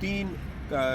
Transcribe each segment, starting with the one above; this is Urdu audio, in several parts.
3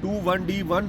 21D1,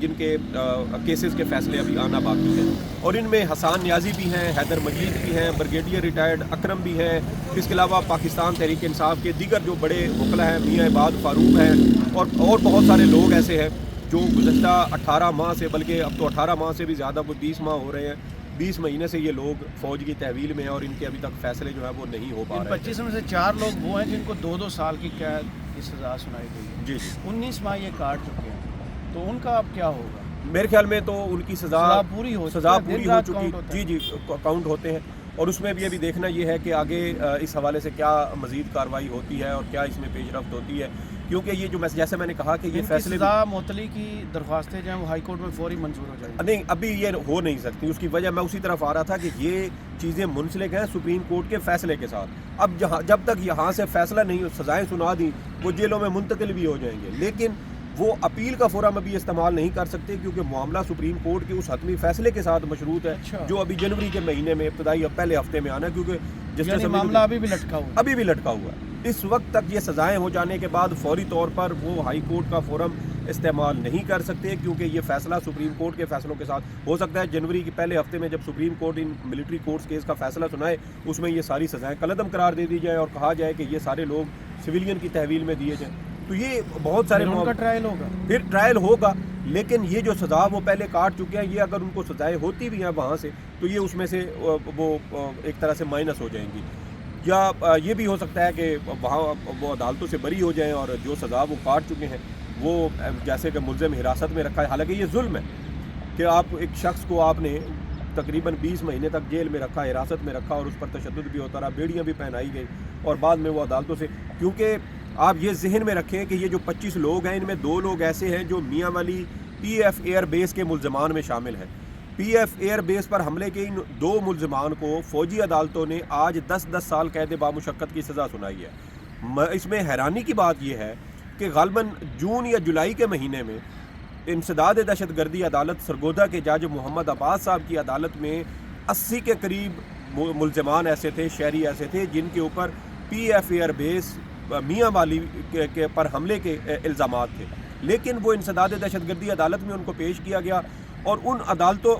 جن کے کیسز کے فیصلے ابھی آنا باقی ہیں، اور ان میں حسان نیازی بھی ہیں، حیدر مجید بھی ہیں، بریگیڈیئر ریٹائرڈ اکرم بھی ہیں، اس کے علاوہ پاکستان تحریک انصاف کے دیگر جو بڑے وکلا ہیں، میاں عباد فاروق ہیں، اور بہت سارے لوگ ایسے ہیں جو گزشتہ 18 ماہ سے، بلکہ اب تو 18 ماہ سے بھی زیادہ، کوئی 20 ماہ ہو رہے ہیں، 20 مہینے سے یہ لوگ فوج کی تحویل میں ہیں اور ان کے ابھی تک فیصلے جو ہیں وہ نہیں ہو پا ان رہے 25 میں سے 4 لوگ وہ ہیں جن کو 2-2 سال کی قید کی سزا سنائی گئی ہے. جی 19 ماہ یہ کاٹ چکے ہیں، تو ان کا اب کیا ہوگا؟ میرے خیال میں تو ان کی سزا پوری ہو چکی. جی کاؤنٹ ہوتے ہیں، اور اس میں بھی ابھی دیکھنا یہ ہے کہ آگے اس حوالے سے کیا مزید کارروائی ہوتی ہے اور کیا اس میں پیش رفت ہوتی ہے، کیونکہ یہ جو جیسے میں نے کہا کہ یہ فیصلے سزا معطلی کی درخواستیں جو ہیں وہ ہائی کورٹ میں فوری منظور ہو جائیں گی. نہیں، ابھی یہ ہو نہیں سکتی. اس کی وجہ میں اسی طرف آ رہا تھا کہ یہ چیزیں منسلک ہیں سپریم کورٹ کے فیصلے کے ساتھ. اب جب تک یہاں سے فیصلہ نہیں، سزائیں سنا دی، وہ جیلوں میں منتقل بھی ہو جائیں گے، لیکن وہ اپیل کا فورم ابھی استعمال نہیں کر سکتے کیونکہ معاملہ سپریم کورٹ کے اس حتمی فیصلے کے ساتھ مشروط ہے جو ابھی جنوری کے مہینے میں ابتدائی پہلے ہفتے میں آنا ہے، کیونکہ یعنی معاملہ ابھی بھی لٹکا ہوا ہے. اس وقت تک یہ سزائیں ہو جانے کے بعد فوری طور پر وہ ہائی کورٹ کا فورم استعمال نہیں کر سکتے، کیونکہ یہ فیصلہ سپریم کورٹ کے فیصلوں کے ساتھ ہو سکتا ہے. جنوری کے پہلے ہفتے میں جب supreme court in military courts case کا فیصلہ سنائے، اس میں یہ ساری سزائیں کالعدم قرار دے دی جائے اور کہا جائے کہ یہ سارے لوگ سویلین کی تحویل میں دیے جائیں. تو یہ بہت سارے پھر ٹرائل ہوگا، لیکن یہ جو سزا وہ پہلے کاٹ چکے ہیں، یہ اگر ان کو سزائیں ہوتی بھی ہیں وہاں سے، تو یہ اس میں سے وہ ایک طرح سے مائنس ہو جائیں گی. یا یہ بھی ہو سکتا ہے کہ وہاں وہ عدالتوں سے بری ہو جائیں اور جو سزا وہ کاٹ چکے ہیں وہ جیسے کہ ملزم حراست میں رکھا ہے. حالانکہ یہ ظلم ہے کہ آپ ایک شخص کو آپ نے تقریباً 20 مہینے تک جیل میں رکھا، حراست میں رکھا، اور اس پر تشدد بھی ہوتا رہا، بیڑیاں بھی پہنائی گئی، اور بعد میں وہ عدالتوں سے. کیونکہ آپ یہ ذہن میں رکھیں کہ یہ جو 25 لوگ ہیں، ان میں 2 لوگ ایسے ہیں جو میاں والی پی ایف ایئر بیس کے ملزمان میں شامل ہیں. پی ایف ایئر بیس پر حملے کے ان 2 ملزمان کو فوجی عدالتوں نے آج 10 سال قید بامشقت کی سزا سنائی ہے. اس میں حیرانی کی بات یہ ہے کہ غالباً جون یا جولائی کے مہینے میں انسداد دہشت گردی عدالت سرگودا کے جج محمد عباس صاحب کی عدالت میں 80 کے قریب ملزمان ایسے تھے، شہری ایسے تھے جن کے اوپر پی ایف ایئر بیس میاں والی کے پر حملے کے الزامات تھے. لیکن وہ انسداد دہشت گردی عدالت میں ان کو پیش کیا گیا اور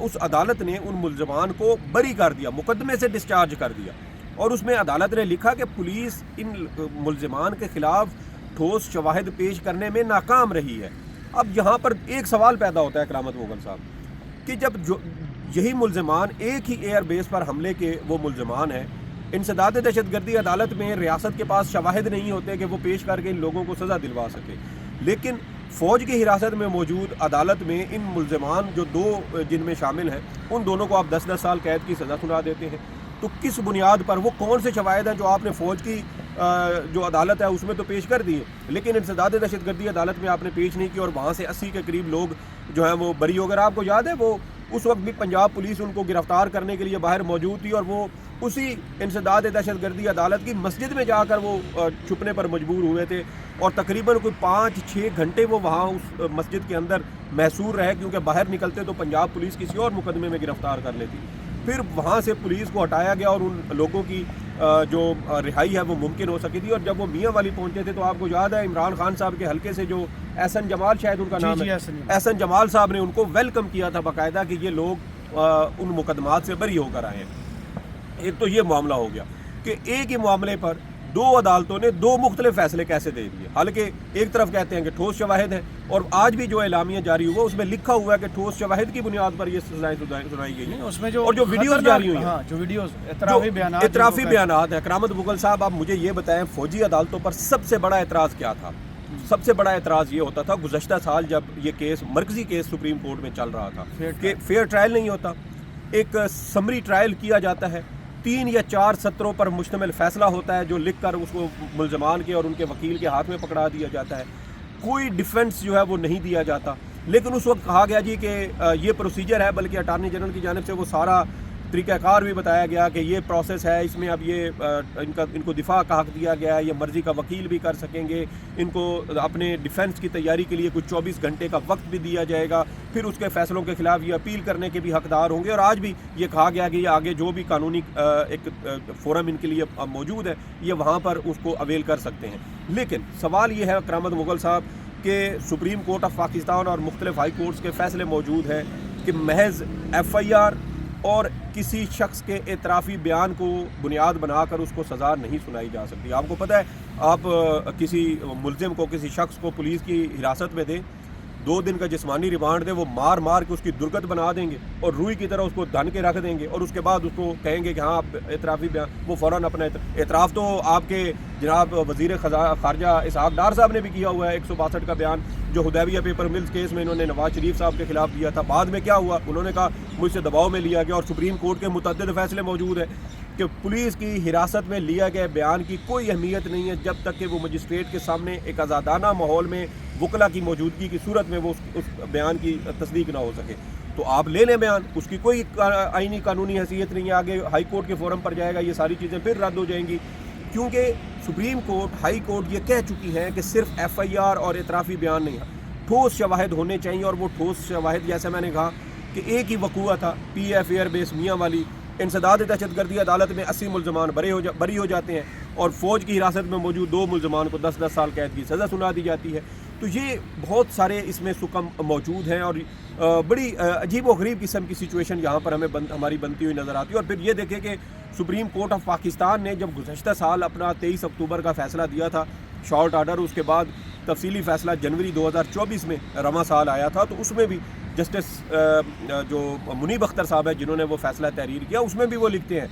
اس عدالت نے ان ملزمان کو بری کر دیا، مقدمے سے ڈسچارج کر دیا. اور اس میں عدالت نے لکھا کہ پولیس ان ملزمان کے خلاف ٹھوس شواہد پیش کرنے میں ناکام رہی ہے. اب یہاں پر ایک سوال پیدا ہوتا ہے کرامت مغل صاحب کہ جب یہی ملزمان ایک ہی ایئر بیس پر حملے کے وہ ملزمان ہیں، انسداد دہشت گردی عدالت میں ریاست کے پاس شواہد نہیں ہوتے کہ وہ پیش کر کے ان لوگوں کو سزا دلوا سکے، لیکن فوج کی حراست میں موجود عدالت میں ان ملزمان جو 2 جن میں شامل ہیں، ان دونوں کو آپ 10 سال قید کی سزا سنا دیتے ہیں. تو کس بنیاد پر؟ وہ کون سے شواہد ہیں جو آپ نے فوج کی جو عدالت ہے اس میں تو پیش کر دیے، لیکن انسداد دہشت گردی عدالت میں آپ نے پیش نہیں کی، اور وہاں سے 80 کے قریب لوگ جو ہیں وہ بری ہو گئے. آپ کو یاد ہے وہ اس وقت بھی پنجاب پولیس ان کو گرفتار کرنے کے لیے باہر موجود تھی، اور وہ اسی انسداد دہشت گردی عدالت کی مسجد میں جا کر وہ چھپنے پر مجبور ہوئے تھے، اور تقریباً کوئی 5-6 گھنٹے وہ وہاں اس مسجد کے اندر محصور رہے، کیونکہ باہر نکلتے تو پنجاب پولیس کسی اور مقدمے میں گرفتار کر لیتی. پھر وہاں سے پولیس کو ہٹایا گیا اور ان لوگوں کی جو رہائی ہے وہ ممکن ہو سکی تھی. اور جب وہ میاں والی پہنچے تھے تو آپ کو یاد ہے عمران خان صاحب کے حلقے سے جو احسن جمال شاید ان کا نام ہے، احسن جمال صاحب نے ان کو ویلکم کیا تھا باقاعدہ کہ یہ لوگ ان مقدمات سے بری ہو کر آئے ہیں. ایک تو یہ معاملہ ہو گیا کہ ایک ہی معاملے پر 2 عدالتوں نے 2 مختلف فیصلے کیسے دے دیے. حالانکہ ایک طرف کہتے ہیں کہ ٹھوس شواہد ہیں، اور آج بھی جو اعلامیہ جاری ہوا اس میں لکھا ہوا ہے کہ ٹھوس شواہد کی بنیاد پر یہ سزائیں سنائی گئی ہیں. اس میں اور جو ویڈیوز جاری ہوئی ہیں، جو ویڈیوز اعترافی بیانات ہیں. کرامت مغل صاحب آپ مجھے یہ بتائیں، فوجی عدالتوں پر سب سے بڑا اعتراض کیا تھا؟ سب سے بڑا اعتراض یہ ہوتا تھا گزشتہ سال جب یہ کیس مرکزی کیس سپریم کورٹ میں چل رہا تھا کہ فیئر ٹرائل نہیں ہوتا، ایک سمری ٹرائل کیا جاتا ہے، 3 یا 4 سطروں پر مشتمل فیصلہ ہوتا ہے جو لکھ کر اس کو ملزمان کے اور ان کے وکیل کے ہاتھ میں پکڑا دیا جاتا ہے، کوئی ڈیفنس جو ہے وہ نہیں دیا جاتا. لیکن اس وقت کہا گیا جی کہ یہ پروسیجر ہے، بلکہ اٹارنی جنرل کی جانب سے وہ سارا طریقہ کار بھی بتایا گیا کہ یہ پروسیس ہے، اس میں اب یہ ان کو دفاع کا حق دیا گیا ہے، یہ مرضی کا وکیل بھی کر سکیں گے، ان کو اپنے ڈیفنس کی تیاری کے لیے کچھ 24 گھنٹے کا وقت بھی دیا جائے گا، پھر اس کے فیصلوں کے خلاف یہ اپیل کرنے کے بھی حقدار ہوں گے. اور آج بھی یہ کہا گیا کہ یہ آگے جو بھی قانونی ایک فورم ان کے لیے موجود ہے یہ وہاں پر اس کو اویل کر سکتے ہیں. لیکن سوال یہ ہے کرامت مغل صاحب کہ سپریم کورٹ آف پاکستان اور مختلف ہائی کورٹس کے فیصلے موجود ہیں کہ محض ایف آئی آر اور کسی شخص کے اعترافی بیان کو بنیاد بنا کر اس کو سزا نہیں سنائی جا سکتی. آپ کو پتہ ہے آپ کسی ملزم کو کسی شخص کو پولیس کی حراست میں دیں, 2 دن کا جسمانی ریمانڈ دیں, وہ مار مار کے اس کی درگت بنا دیں گے اور روئی کی طرح اس کو دھن کے رکھ دیں گے, اور اس کے بعد اس کو کہیں گے کہ ہاں آپ اعترافی بیان, وہ فوراً اپنا اعتراف تو آپ کے جناب وزیر خارجہ اسحاق ڈار صاحب نے بھی کیا ہوا ہے 162 کا بیان جو حدیبیہ پیپر ملز کیس میں انہوں نے نواز شریف صاحب کے خلاف دیا تھا. بعد میں کیا ہوا, انہوں نے کہا مجھ سے دباؤ میں لیا گیا, اور سپریم کورٹ کے متعدد فیصلے موجود ہیں کہ پولیس کی حراست میں لیا گیا بیان کی کوئی اہمیت نہیں ہے جب تک کہ وہ مجسٹریٹ کے سامنے ایک آزادانہ ماحول میں وکلا کی موجودگی کی صورت میں وہ اس بیان کی تصدیق نہ ہو سکے. تو آپ لے لیں بیان, اس کی کوئی آئینی قانونی حیثیت نہیں ہے, آگے ہائی کورٹ کے فورم پر جائے گا, یہ ساری چیزیں پھر رد ہو جائیں گی, کیونکہ سپریم کورٹ ہائی کورٹ یہ کہہ چکی ہے کہ صرف ایف آئی آر اور اعترافی بیان نہیں ہے, ٹھوس شواہد ہونے چاہیے. اور وہ ٹھوس شواہد جیسے میں نے کہا کہ ایک ہی وقوعہ تھا پی ایف ایئر بیس میاں والی, انسداد دہشت گردی عدالت میں 80 ملزمان بری ہو جاتے ہیں, اور فوج کی حراست میں موجود 2 ملزمان کو 10 سال قید کی سزا سنا دی جاتی ہے. تو یہ بہت سارے اس میں سکم موجود ہیں, اور بڑی عجیب و غریب قسم کی سچویشن یہاں پر ہمیں ہماری بنتی ہوئی نظر آتی ہے. اور پھر یہ دیکھیں کہ سپریم کورٹ آف پاکستان نے جب گزشتہ سال اپنا 23 اکتوبر کا فیصلہ دیا تھا شارٹ آرڈر, اس کے بعد تفصیلی فیصلہ جنوری 2024 میں رواں سال آیا تھا, تو اس میں بھی جسٹس جو منیب اختر صاحب ہے جنہوں نے وہ فیصلہ تحریر کیا, اس میں بھی وہ لکھتے ہیں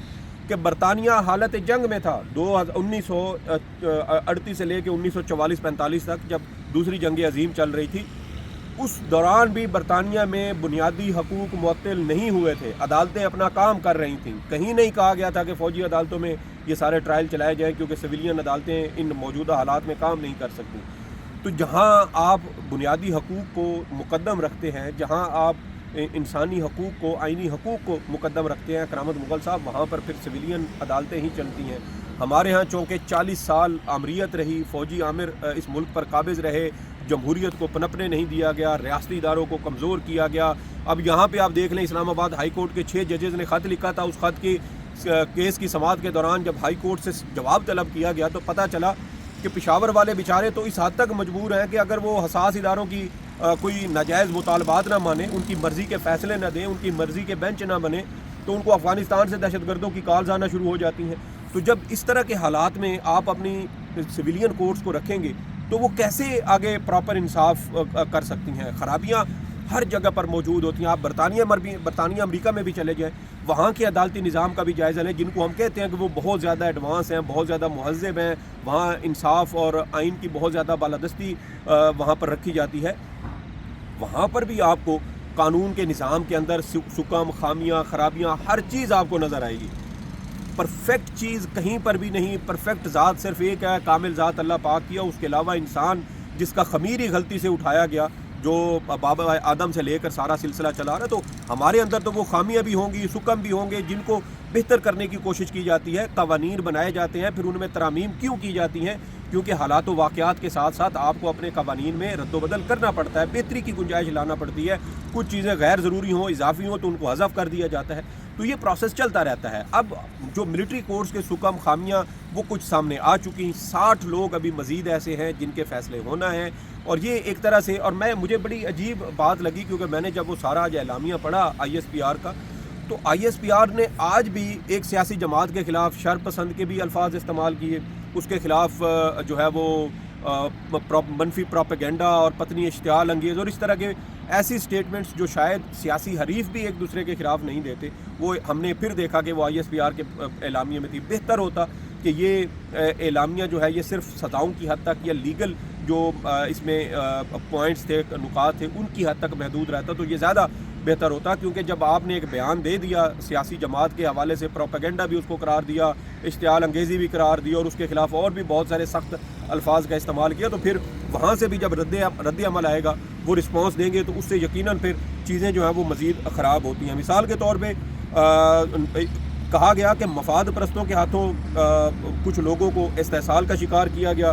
کہ برطانیہ حالت جنگ میں تھا 1938 سے لے کے 1944-45 تک جب دوسری جنگ عظیم چل رہی تھی. اس دوران بھی برطانیہ میں بنیادی حقوق معطل نہیں ہوئے تھے, عدالتیں اپنا کام کر رہی تھیں, کہیں نہیں کہا گیا تھا کہ فوجی عدالتوں میں یہ سارے ٹرائل چلائے جائیں کیونکہ سویلین عدالتیں ان موجودہ حالات میں کام نہیں کر سکتی. تو جہاں آپ بنیادی حقوق کو مقدم رکھتے ہیں, جہاں آپ انسانی حقوق کو, آئینی حقوق کو مقدم رکھتے ہیں کرامت مغل صاحب, وہاں پر پھر سویلین عدالتیں ہی چلتی ہیں. ہمارے ہاں چونکہ 40 سال آمریت رہی, فوجی آمر اس ملک پر قابض رہے, جمہوریت کو پنپنے نہیں دیا گیا, ریاستی اداروں کو کمزور کیا گیا. اب یہاں پہ آپ دیکھ لیں اسلام آباد ہائی کورٹ کے 6 ججز نے خط لکھا تھا, اس خط کی کیس کی سماعت کے دوران جب ہائی کورٹ سے جواب طلب کیا گیا تو پتہ چلا کہ پشاور والے بیچارے تو اس حد تک مجبور ہیں کہ اگر وہ حساس اداروں کی کوئی ناجائز مطالبات نہ مانیں, ان کی مرضی کے فیصلے نہ دیں, ان کی مرضی کے بینچ نہ بنے, تو ان کو افغانستان سے دہشت گردوں کی کالز آنا شروع ہو جاتی ہیں. تو جب اس طرح کے حالات میں آپ اپنی سویلین کورٹس کو رکھیں گے تو وہ کیسے آگے پراپر انصاف کر سکتی ہیں؟ خرابیاں ہر جگہ پر موجود ہوتی ہیں. آپ برطانیہ امریکہ میں بھی چلے جائیں, وہاں کے عدالتی نظام کا بھی جائزہ لیں, جن کو ہم کہتے ہیں کہ وہ بہت زیادہ ایڈوانس ہیں, بہت زیادہ مہذب ہیں, وہاں انصاف اور آئین کی بہت زیادہ بالادستی وہاں پر رکھی جاتی ہے. وہاں پر بھی آپ کو قانون کے نظام کے اندر سکم, خامیاں, خرابیاں, ہر چیز آپ کو نظر آئے گی. پرفیکٹ چیز کہیں پر بھی نہیں. پرفیکٹ ذات صرف ایک ہے, کامل ذات اللہ پاک کیا, اس کے علاوہ انسان جس کا خمیر ہی غلطی سے اٹھایا گیا, جو بابا آدم سے لے کر سارا سلسلہ چلا رہا. تو ہمارے اندر تو وہ خامیاں بھی ہوں گی, سکم بھی ہوں گے, جن کو بہتر کرنے کی کوشش کی جاتی ہے. قوانین بنائے جاتے ہیں, پھر ان میں ترامیم کیوں کی جاتی ہیں؟ کیونکہ حالات و واقعات کے ساتھ ساتھ آپ کو اپنے قوانین میں رد و بدل کرنا پڑتا ہے, بہتری کی گنجائش لانا پڑتی ہے. کچھ چیزیں غیر ضروری ہوں, اضافی ہوں, تو ان کو حذف کر دیا جاتا ہے. تو یہ پروسیس چلتا رہتا ہے. اب جو ملٹری کورٹس کے سکم, خامیاں وہ کچھ سامنے آ چکی ہیں. 60 لوگ ابھی مزید ایسے ہیں جن کے فیصلے ہونا ہیں. اور یہ ایک طرح سے, اور مجھے بڑی عجیب بات لگی کیونکہ میں نے جب وہ سارا اعلامیہ پڑھا آئی ایس پی آر کا, تو آئی ایس پی آر نے آج بھی ایک سیاسی جماعت کے خلاف شر پسند کے بھی الفاظ استعمال کیے, اس کے خلاف جو ہے وہ منفی پروپیگنڈا اور پتنی اشتعال انگیز اور اس طرح کے ایسی سٹیٹمنٹس جو شاید سیاسی حریف بھی ایک دوسرے کے خلاف نہیں دیتے, وہ ہم نے پھر دیکھا کہ وہ آئی ایس پی آر کے اعلامیے میں تھی. بہتر ہوتا کہ یہ اعلامیہ جو ہے یہ صرف سزاؤں کی حد تک یا لیگل جو اس میں پوائنٹس تھے, نکات تھے, ان کی حد تک محدود رہتا تو یہ زیادہ بہتر ہوتا. کیونکہ جب آپ نے ایک بیان دے دیا سیاسی جماعت کے حوالے سے, پروپیگنڈا بھی اس کو قرار دیا, اشتعال انگیزی بھی قرار دی, اور اس کے خلاف اور بھی بہت سارے سخت الفاظ کا استعمال کیا, تو پھر وہاں سے بھی جب رد عمل آئے گا, وہ رسپانس دیں گے, تو اس سے یقیناً پھر چیزیں جو ہیں وہ مزید خراب ہوتی ہیں. مثال کے طور پہ کہا گیا کہ مفاد پرستوں کے ہاتھوں کچھ لوگوں کو استحصال کا شکار کیا گیا.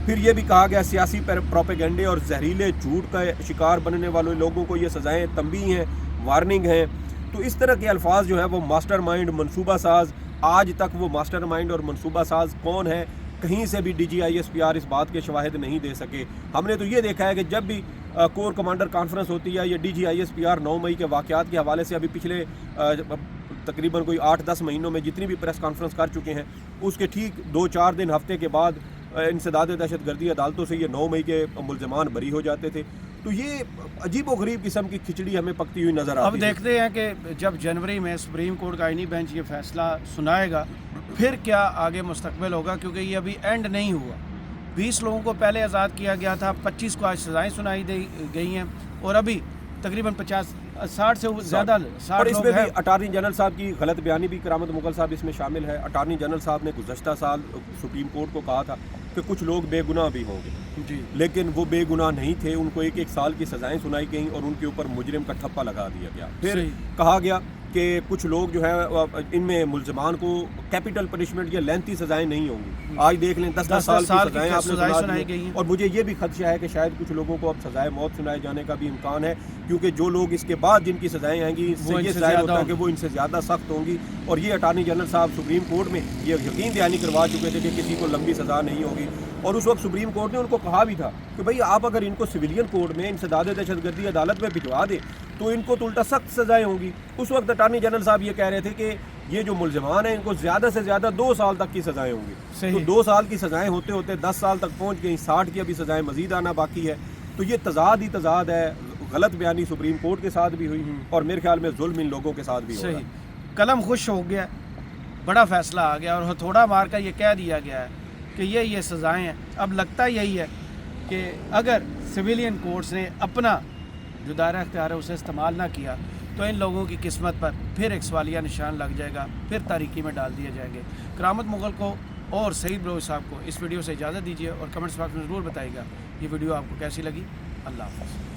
پھر یہ بھی کہا گیا سیاسی پروپیگنڈے اور زہریلے جھوٹ کا شکار بننے والے لوگوں کو یہ سزائیں تنبیہ ہیں, وارننگ ہیں. تو اس طرح کے الفاظ جو ہیں وہ ماسٹر مائنڈ, منصوبہ ساز, آج تک وہ ماسٹر مائنڈ اور منصوبہ ساز کون ہے کہیں سے بھی DGISPR اس بات کے شواہد نہیں دے سکے. ہم نے تو یہ دیکھا ہے کہ جب بھی کور کمانڈر کانفرنس ہوتی ہے یا DGISPR 9 مئی کے واقعات کے حوالے سے ابھی پچھلے تقریباً کوئی 8-10 مہینوں میں جتنی بھی پریس کانفرنس کر چکے ہیں, اس کے ٹھیک 2-4 دن ہفتے کے بعد انسداد دہشت گردی عدالتوں سے یہ 9 مئی کے ملزمان بری ہو جاتے تھے. تو یہ عجیب و غریب قسم کی کھچڑی ہمیں پکتی ہوئی نظر آتی ہے. اب دیکھتے ہیں کہ جب جنوری میں سپریم کورٹ کا آئینی بینچ یہ فیصلہ سنائے گا پھر کیا آگے مستقبل ہوگا, کیونکہ یہ ابھی اینڈ نہیں ہوا. 20 لوگوں کو پہلے آزاد کیا گیا تھا, 25 کو آج سزائیں سنائی گئی ہیں, اور ابھی تقریباً 60 سے زیادہ 60 اور اس میں لوگ ہیں. بھی اٹارنی جنرل صاحب کی غلط بیانی بھی کرامت مغل صاحب اس میں شامل ہے. اٹارنی جنرل صاحب نے گزشتہ سال سپریم کورٹ کو کہا تھا کہ کچھ لوگ بے گناہ بھی ہوں گے, جی لیکن وہ بے گناہ نہیں تھے. ان کو 1-1 سال کی سزائیں سنائی گئیں اور ان کے اوپر مجرم کا ٹھپا لگا دیا گیا. پھر صحیح. کہا گیا کہ کچھ لوگ جو ہے ان میں ملزمان کو کیپٹل پنشمنٹ یا لینتھی سزائیں نہیں ہوں گی. آج دیکھ لیں 10 سال کی سزائیں آپ نے سنائی گئی ہیں. اور مجھے یہ بھی خدشہ ہے کہ شاید کچھ لوگوں کو اب سزائے موت سنائے جانے کا بھی امکان ہے, کیونکہ جو لوگ اس کے بعد جن کی سزائیں آئیں گی اس سے یہ ظاہر ہوتا ہے کہ وہ ان سے زیادہ سخت ہوں گی. اور یہ اٹارنی جنرل صاحب سپریم کورٹ میں یہ یقین دہانی کروا چکے تھے کہ کسی کو لمبی سزا نہیں ہوگی. اور اس وقت سپریم کورٹ نے ان کو کہا بھی تھا کہ بھئی آپ اگر ان کو سویلین کورٹ میں انسداد دہشت گردی عدالت میں بھجوا دیں تو ان کو تو الٹا سخت سزائیں ہوں گی. اس وقت اٹارنی جنرل صاحب یہ کہہ رہے تھے کہ یہ جو ملزمان ہیں ان کو زیادہ سے زیادہ 2 سال تک کی سزائیں ہوں گی. تو 2 سال کی سزائیں ہوتے ہوتے 10 سال تک پہنچ گئی, 60 کی ابھی سزائیں مزید آنا باقی ہے. تو یہ تضاد ہی تضاد ہے. غلط بیانی سپریم کورٹ کے ساتھ بھی ہوئی اور میرے خیال میں ظلم ان لوگوں کے ساتھ بھی ہو رہا ہے. قلم خوش ہو گیا, بڑا فیصلہ آ گیا اور ہتھوڑا مار کر یہ کہہ دیا گیا ہے کہ یہ سزائیں ہیں. اب لگتا یہی ہے کہ اگر سویلین کورٹس نے اپنا جو دائرہ اختیار ہے اسے استعمال نہ کیا تو ان لوگوں کی قسمت پر پھر ایک سوالیہ نشان لگ جائے گا, پھر تاریکی میں ڈال دیے جائیں گے. کرامت مغل کو اور سعید بلوچ صاحب کو اس ویڈیو سے اجازت دیجیے اور کمنٹس باکس میں ضرور بتائیے گا یہ ویڈیو آپ کو کیسی لگی. اللہ حافظ.